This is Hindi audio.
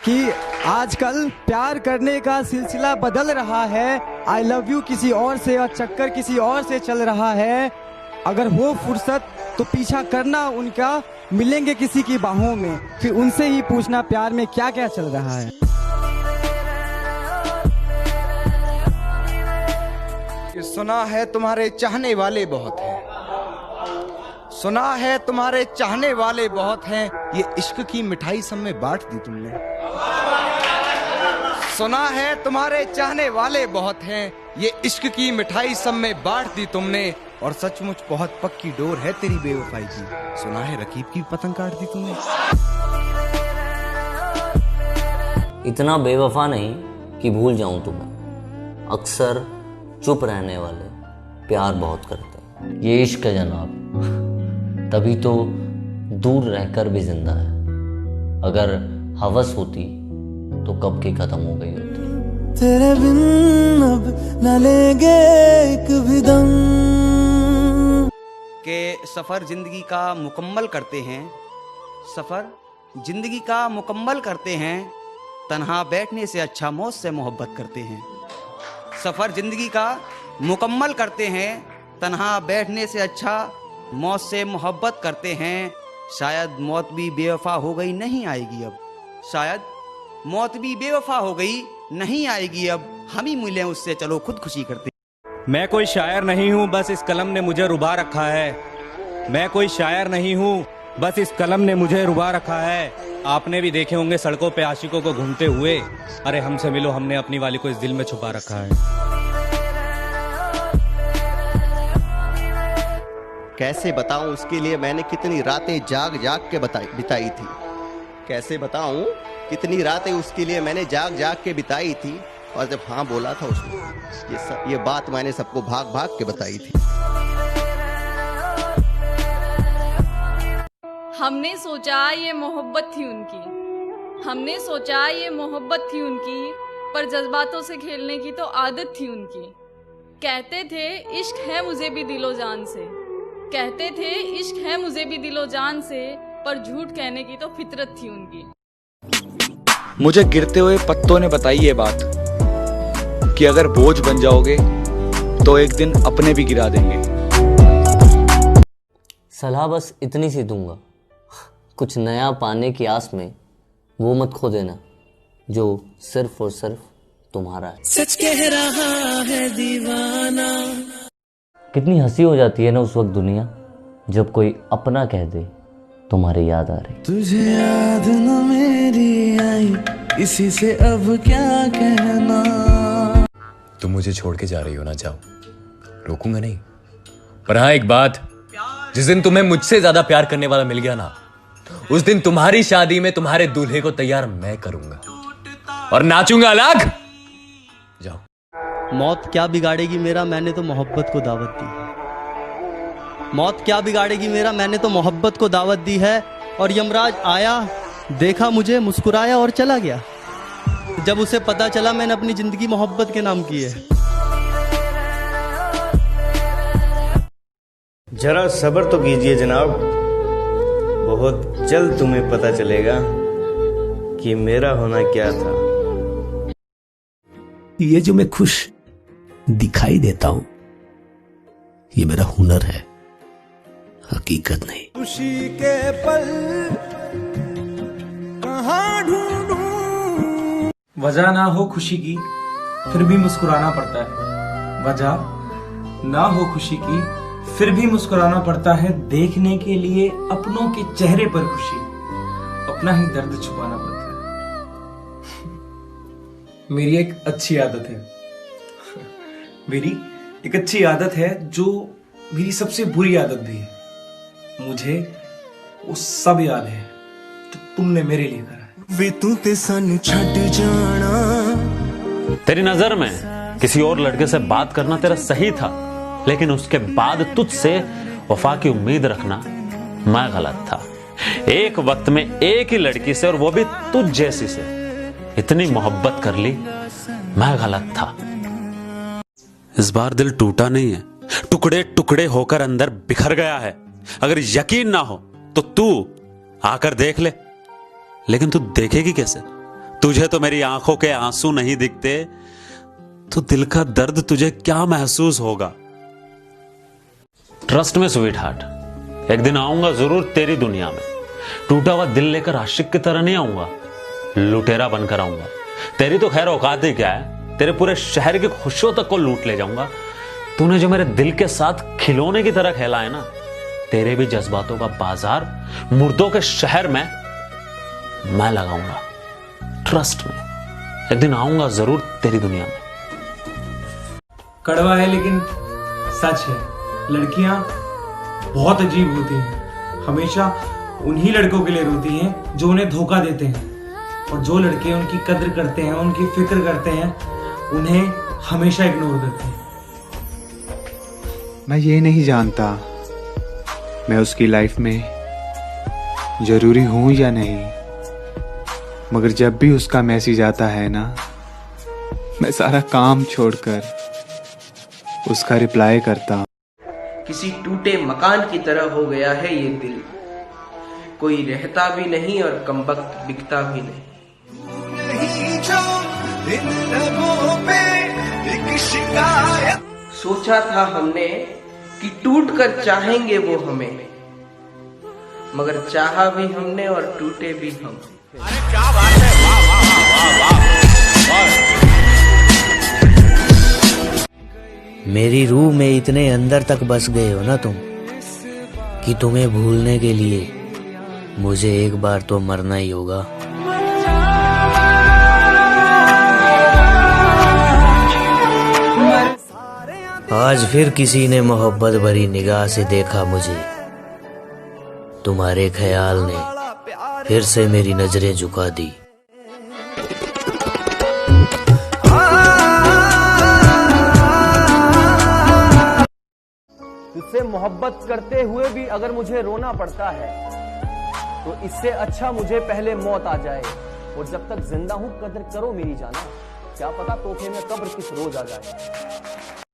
कि आजकल प्यार करने का सिलसिला बदल रहा है। आई लव यू किसी और से और चक्कर किसी और से चल रहा है। अगर हो फुर्सत तो पीछा करना उनका, मिलेंगे किसी की बाहों में, फिर उनसे ही पूछना प्यार में क्या क्या चल रहा है। सुना है तुम्हारे चाहने वाले बहुत हैं, सुना है तुम्हारे चाहने वाले बहुत हैं, ये इश्क की मिठाई सब में बांट दी तुमने। सुना है तुम्हारे चाहने वाले बहुत हैं, ये इश्क की मिठाई सब में बांट दी तुमने। और सचमुच बहुत पक्की डोर है तेरी बेवफाई की, सुना है रकीब की पतंग काट दी तुमने। इतना बेवफा नहीं कि भूल जाऊं तुम्हें, अक्सर चुप रहने वाले प्यार बहुत करते हैं। ये इश्क है जनाब, तभी तो दूर रहकर भी जिंदा है। अगर हवस होती तो कब की खत्म हो गई होती। तेरे बिन अब न लेंगे एक भी दम के सफर जिंदगी का मुकम्मल करते हैं, सफर जिंदगी का मुकम्मल करते हैं, तन्हा बैठने से अच्छा मौत से मोहब्बत करते हैं। सफर जिंदगी का मुकम्मल करते हैं, तन्हा बैठने से अच्छा मौत से मोहब्बत करते हैं। शायद मौत भी बेवफा हो गई नहीं आएगी अब, शायद मौत भी बेवफा हो गई नहीं आएगी अब, हम ही मिले उससे चलो खुदकुशी करते। मैं कोई शायर नहीं हूँ, बस इस कलम ने मुझे रुबा रखा है। मैं कोई शायर नहीं हूँ, बस इस कलम ने मुझे रुबा रखा है। आपने भी देखे होंगे सड़कों पे आशिकों को घूमते हुए, अरे हमसे मिलो, हमने अपनी वाली को इस दिल में छुपा रखा है। कैसे बताऊं उसके लिए मैंने कितनी रातें जाग जाग के बिताई थी। कैसे बताऊं कितनी रातें उसके लिए मैंने जाग जाग के बिताई थी। और जब हाँ बोला था उसने, ये बात मैंने सबको भाग भाग के बताई थी। हमने सोचा ये मोहब्बत थी उनकी, हमने सोचा ये मोहब्बत थी उनकी, पर जज्बातों से खेलने की तो आदत थी उनकी। कहते थे इश्क है मुझे भी दिलो जान से, कहते थे इश्क है मुझे भी दिलो जान से, पर झूठ कहने की तो फितरत थी उनकी। मुझे गिरते हुए पत्तों ने बताई ये बात कि अगर बोझ बन जाओगे तो एक दिन अपने भी गिरा देंगे। सलाह बस इतनी सी दूंगा, कुछ नया पाने की आस में वो मत खो देना जो सिर्फ और सिर्फ तुम्हारा है। सच कह रहा है दीवाना। कितनी हंसी हो जाती है ना उस वक्त दुनिया, जब कोई अपना कह दे तुम्हारी याद आ रही। तुझे याद न मेरी आई, इसी से अब क्या कहना। तुम मुझे छोड़ के जा रही हो ना, जाओ, रोकूंगा नहीं। पर हाँ एक बात, जिस दिन तुम्हें मुझसे ज्यादा प्यार करने वाला मिल गया ना, उस दिन तुम्हारी शादी में तुम्हारे दूल्हे को तैयार मैं करूंगा और नाचूंगा अलग। जाओ। मौत क्या बिगाड़ेगी मेरा, मैंने तो मोहब्बत को दावत दी है। मौत क्या बिगाड़ेगी मेरा, मैंने तो मोहब्बत को दावत दी है। और यमराज आया, देखा मुझे, मुस्कुराया और चला गया। जब उसे पता चला मैंने अपनी जिंदगी मोहब्बत के नाम की है। जरा सब्र तो कीजिए जनाब, बहुत जल्द तुम्हें पता चलेगा कि मेरा होना क्या था। ये जो मैं खुश दिखाई देता हूं, ये मेरा हुनर है, हकीकत नहीं। खुशी के पल कहाँ ढूंढूं। वजह ना हो खुशी की फिर भी मुस्कुराना पड़ता है, वजह ना हो खुशी की फिर भी मुस्कुराना पड़ता है। देखने के लिए अपनों के चेहरे पर खुशी, अपना ही दर्द छुपाना पड़ता है। मेरी एक अच्छी आदत है, मेरी एक अच्छी आदत है जो मेरी सबसे बुरी आदत भी है। मुझे वो सब याद है जो तुमने मेरे लिए करा है। वे तू ते सानू छड़ जाना। तेरी नजर में किसी और लड़के से बात करना तेरा सही था, लेकिन उसके बाद तुझसे वफा की उम्मीद रखना मैं गलत था। एक वक्त में एक ही लड़की से, और वो भी तुझ जैसी से, इतनी मोहब्बत कर ली, मैं गलत था। इस बार दिल टूटा नहीं है, टुकड़े टुकड़े होकर अंदर बिखर गया है। अगर यकीन ना हो तो तू आकर देख ले, लेकिन तू देखेगी कैसे? तू तुझे तो मेरी आंखों के आंसू नहीं दिखते, तो दिल का दर्द तुझे क्या महसूस होगा। ट्रस्ट में स्वीट हार्ट, एक दिन आऊंगा जरूर तेरी दुनिया में। टूटा हुआ दिल लेकर आशिक की तरह नहीं आऊंगा, लुटेरा बनकर आऊंगा। तेरी तो खैर औकात ही क्या है, तेरे पूरे शहर की खुशियों तक को लूट ले जाऊंगा। तूने जो मेरे दिल के साथ खिलौने की तरह खेला है ना, तेरे भी जज्बातों का बाजार मुर्दों के शहर में मैं लगाऊंगा। ट्रस्ट में, एक दिन आऊंगा जरूर तेरी दुनिया में। कड़वा है लेकिन सच है, लड़कियां बहुत अजीब होती हैं। हमेशा उन्हीं लड़कों के लिए रोती हैं जो उन्हें धोखा देते हैं, और जो लड़के उनकी कद्र करते हैं, उनकी फिक्र करते हैं, उन्हें हमेशा इग्नोर करते हैं। मैं ये नहीं जानता मैं उसकी लाइफ में जरूरी हूं या नहीं, मगर जब भी उसका मैसेज आता है ना, मैं सारा काम छोड़कर उसका रिप्लाई करता हूं। किसी टूटे मकान की तरह हो गया है ये दिल, कोई रहता भी नहीं और कमबख्त बिकता भी नहीं। सोचा था हमने कि टूट कर चाहेंगे वो हमें, मगर चाहा भी हमने और टूटे भी हम। क्या बात है, वाह वाह वाह वाह। मेरी रूह में इतने अंदर तक बस गए हो ना तुम, कि तुम्हें भूलने के लिए मुझे एक बार तो मरना ही होगा। आज फिर किसी ने मोहब्बत भरी निगाह से देखा मुझे, तुम्हारे ख्याल ने फिर से मेरी नजरें झुका दी। तुझसे मोहब्बत करते हुए भी अगर मुझे रोना पड़ता है, तो इससे अच्छा मुझे पहले मौत आ जाए, और जब तक जिंदा हूं कदर करो मेरी जाना, क्या पता तोहफे में कब्र किस रोज आ जाए।